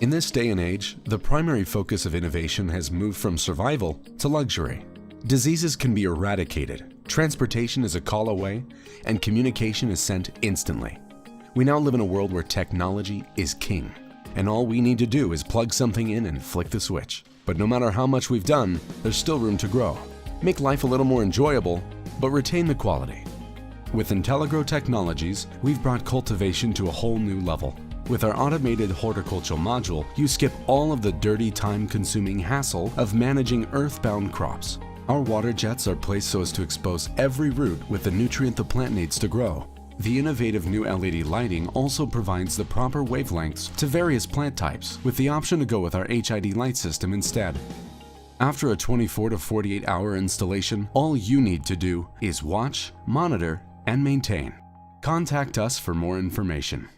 In this day and age, the primary focus of innovation has moved from survival to luxury. Diseases can be eradicated, transportation is a call away, and communication is sent instantly. We now live in a world where technology is king, and all we need to do is plug something in and flick the switch. But no matter how much we've done, there's still room to grow. Make life a little more enjoyable, but retain the quality. With Inteligro Technologies, we've brought cultivation to a whole new level. With our Automated Horticulture Module, you skip all of the dirty, time-consuming hassle of managing earthbound crops. Our water jets are placed so as to expose every root with the nutrient the plant needs to grow. The innovative new LED lighting also provides the proper wavelengths to various plant types, with the option to go with our HID light system instead. After a 24 to 48 hour installation, all you need to do is watch, monitor, and maintain. Contact us for more information.